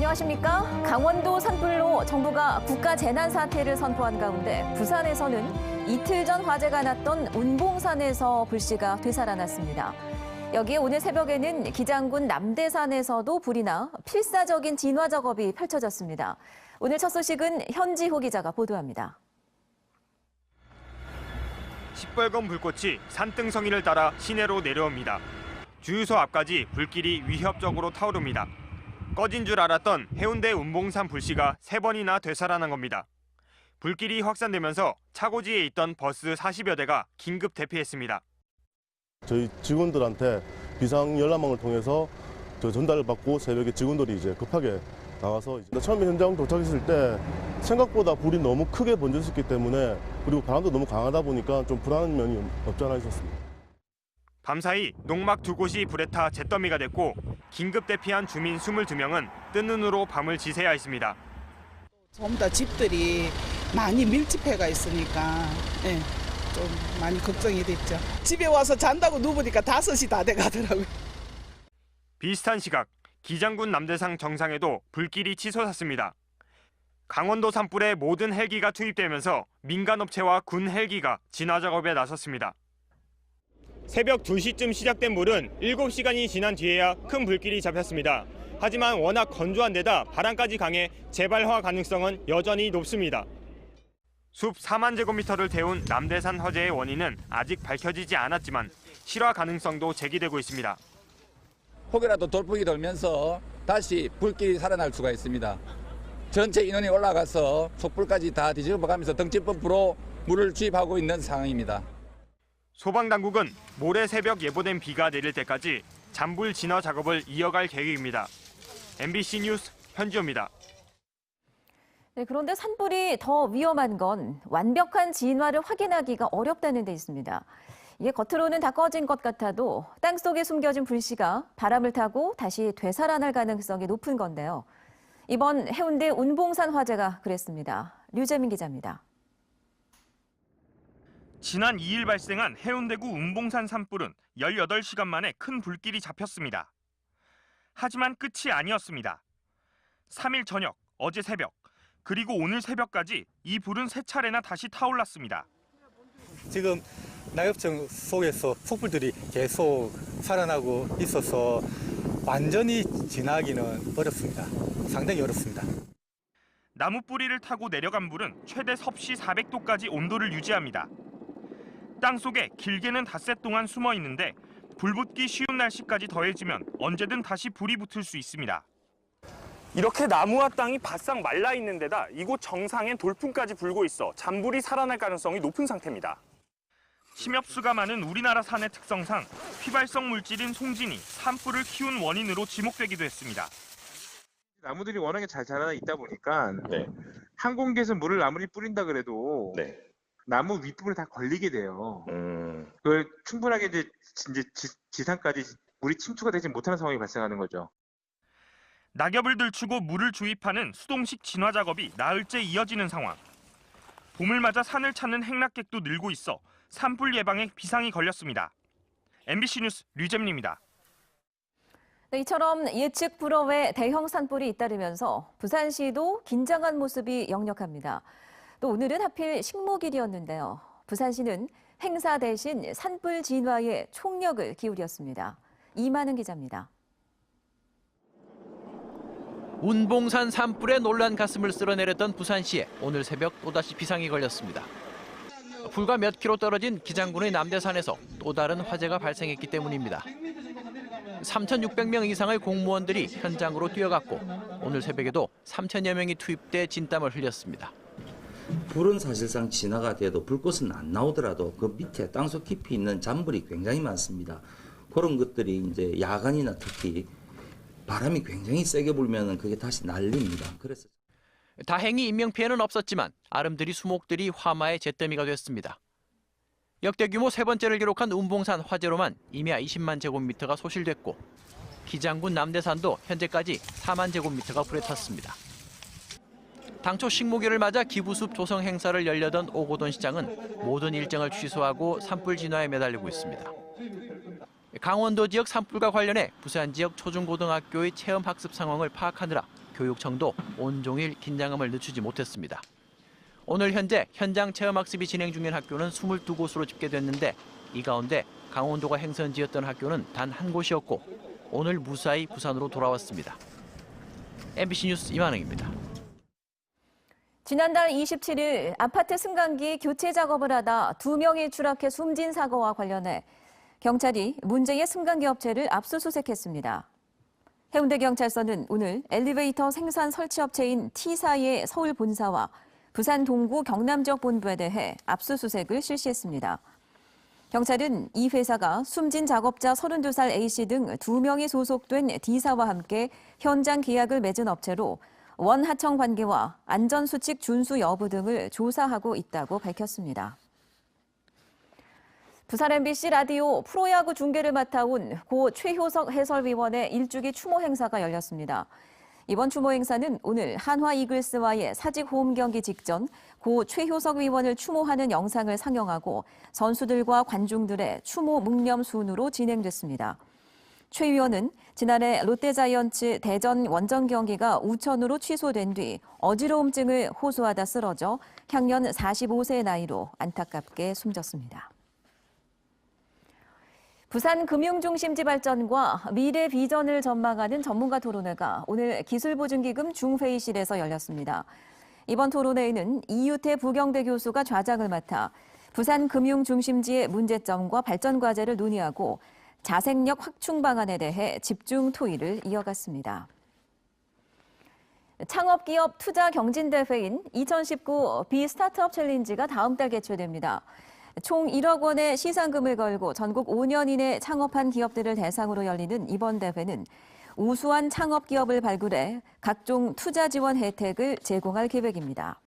안녕하십니까? 강원도 산불로 정부가 국가 재난 사태를 선포한 가운데 부산에서는 이틀 전 화재가 났던 운봉산에서 불씨가 되살아났습니다. 여기에 오늘 새벽에는 기장군 남대산에서도 불이 나 필사적인 진화 작업이 펼쳐졌습니다. 오늘 첫 소식은 현지호 기자가 보도합니다. 시뻘건 불꽃이 산등성이를 따라 시내로 내려옵니다. 주유소 앞까지 불길이 위협적으로 타오릅니다. 꺼진 줄 알았던 해운대 운봉산 불씨가 3번이나 되살아난 겁니다. 불길이 확산되면서 차고지에 있던 버스 40여 대가 긴급 대피했습니다. 저희 직원들한테 비상 열람망을 통해서 전달을 받고 새벽에 직원들이 이제 급하게 나와서 처음에 현장 도착했을 때 생각보다 불이 너무 크게 번졌었기 때문에 그리고 바람도 너무 강하다 보니까 좀 불안한 면이 없지 않아 있었습니다. 밤사이 농막 2곳이 불에 타 잿더미가 됐고 긴급 대피한 주민 22명은 뜬 눈으로 밤을 지새야 했습니다. 전부 다 집들이 많이 밀집해가 있으니까 좀 많이 걱정이 됐죠. 집에 와서 잔다고 누우니까 5시 다 돼가더라고요. 비슷한 시각 기장군 남대산 정상에도 불길이 치솟았습니다. 강원도 산불에 모든 헬기가 투입되면서 민간업체와 군 헬기가 진화 작업에 나섰습니다. 새벽 2시쯤 시작된 불은 7시간이 지난 뒤에야 큰 불길이 잡혔습니다. 하지만 워낙 건조한 데다 바람까지 강해 재발화 가능성은 여전히 높습니다. 숲 4만 제곱미터를 태운 남대산 화재의 원인은 아직 밝혀지지 않았지만 실화 가능성도 제기되고 있습니다. 혹여라도 돌풍이 돌면서 다시 불길이 살아날 수가 있습니다. 전체 인원이 올라가서 촛불까지 다 뒤집어가면서 등짐펌프로 물을 주입하고 있는 상황입니다. 소방당국은 모레 새벽 예보된 비가 내릴 때까지 잔불 진화 작업을 이어갈 계획입니다. MBC 뉴스 현지호입니다. 네, 그런데 산불이 더 위험한 건 완벽한 진화를 확인하기가 어렵다는 데 있습니다. 이게 겉으로는 다 꺼진 것 같아도 땅속에 숨겨진 불씨가 바람을 타고 다시 되살아날 가능성이 높은 건데요. 이번 해운대 운봉산 화재가 그랬습니다. 류재민 기자입니다. 지난 2일 발생한 해운대구 운봉산 산불은 18시간 만에 큰 불길이 잡혔습니다. 하지만 끝이 아니었습니다. 3일 저녁, 어제 새벽, 그리고 오늘 새벽까지 이 불은 3차례나 다시 타올랐습니다. 지금 낙엽층 속에서 폭불들이 계속 살아나고 있어서 완전히 진화하기는 어렵습니다. 상당히 어렵습니다. 나무 뿌리를 타고 내려간 불은 최대 섭씨 400도까지 온도를 유지합니다. 땅속에 길게는 닷새 동안 숨어 있는데 불 붙기 쉬운 날씨까지 더해지면 언제든 다시 불이 붙을 수 있습니다. 이렇게 나무와 땅이 바싹 말라 있는 데다 이곳 정상엔 돌풍까지 불고 있어 잔불이 살아날 가능성이 높은 상태입니다. 침엽수가 많은 우리나라 산의 특성상 휘발성 물질인 송진이 산불을 키운 원인으로 지목되기도 했습니다. 나무들이 워낙에 잘 자라 있다 보니까 한 공기에서 물을 아무리 뿌린다 그래도 나무 윗부분에 다 걸리게 돼요. 그걸 충분하게 이제 지상까지 물이 침투가 되지 못하는 상황이 발생하는 거죠. 낙엽을 들추고 물을 주입하는 수동식 진화 작업이 나흘째 이어지는 상황. 봄을 맞아 산을 찾는 행락객도 늘고 있어 산불 예방에 비상이 걸렸습니다. MBC 뉴스 류재민입니다. 네, 이처럼 예측 불허의 대형 산불이 잇따르면서 부산시도 긴장한 모습이 역력합니다. 또 오늘은 하필 식목일이었는데요. 부산시는 행사 대신 산불 진화에 총력을 기울였습니다. 이만은 기자입니다. 운봉산 산불에 놀란 가슴을 쓸어내렸던 부산시에 오늘 새벽 또다시 비상이 걸렸습니다. 불과 몇 킬로 떨어진 기장군의 남대산에서 또 다른 화재가 발생했기 때문입니다. 3,600명 이상의 공무원들이 현장으로 뛰어갔고 오늘 새벽에도 3,000여 명이 투입돼 진땀을 흘렸습니다. 불은 사실상 진화가 돼도 불꽃은 안 나오더라도 그 밑에 땅속 깊이 있는 잔불이 굉장히 많습니다. 그런 것들이 이제 야간이나 특히 바람이 굉장히 세게 불면 그게 다시 날립니다. 그래서 다행히 인명피해는 없었지만 아름드리 수목들이 화마의 잿더미가 됐습니다. 역대 규모 3번째를 기록한 운봉산 화재로만 임야 20만 제곱미터가 소실됐고 기장군 남대산도 현재까지 4만 제곱미터가 불에 탔습니다. 당초 식목일을 맞아 기부숲 조성 행사를 열려던 오고돈 시장은 모든 일정을 취소하고 산불 진화에 매달리고 있습니다. 강원도 지역 산불과 관련해 부산 지역 초중고등학교의 체험학습 상황을 파악하느라 교육청도 온종일 긴장감을 늦추지 못했습니다. 오늘 현재 현장 체험학습이 진행 중인 학교는 22곳으로 집계됐는데 이 가운데 강원도가 행선지였던 학교는 단 한 곳이었고 오늘 무사히 부산으로 돌아왔습니다. MBC 뉴스 이만흥입니다. 지난달 27일 아파트 승강기 교체 작업을 하다 2명이 추락해 숨진 사고와 관련해 경찰이 문제의 승강기 업체를 압수수색했습니다. 해운대경찰서는 오늘 엘리베이터 생산 설치업체인 T사의 서울 본사와 부산 동구 경남 지역 본부에 대해 압수수색을 실시했습니다. 경찰은 이 회사가 숨진 작업자 32살 A씨 등 2명이 소속된 D사와 함께 현장 계약을 맺은 업체로 원하청 관계와 안전수칙 준수 여부 등을 조사하고 있다고 밝혔습니다. 부산 MBC 라디오 프로야구 중계를 맡아온 고 최효석 해설위원의 일주기 추모 행사가 열렸습니다. 이번 추모 행사는 오늘 한화 이글스와의 사직 홈 경기 직전 고 최효석 위원을 추모하는 영상을 상영하고 선수들과 관중들의 추모 묵념 순으로 진행됐습니다. 최 위원은 지난해 롯데자이언츠 대전 원정 경기가 우천으로 취소된 뒤 어지러움증을 호소하다 쓰러져 향년 45세의 나이로 안타깝게 숨졌습니다. 부산 금융중심지 발전과 미래 비전을 전망하는 전문가 토론회가 오늘 기술보증기금 중회의실에서 열렸습니다. 이번 토론회에는 이유태 부경대 교수가 좌장을 맡아 부산 금융중심지의 문제점과 발전 과제를 논의하고 자생력 확충 방안에 대해 집중 토의를 이어갔습니다. 창업기업 투자 경진대회인 2019 비스타트업 챌린지가 다음 달 개최됩니다. 총 1억 원의 시상금을 걸고 전국 5년 이내 창업한 기업들을 대상으로 열리는 이번 대회는 우수한 창업 기업을 발굴해 각종 투자 지원 혜택을 제공할 계획입니다.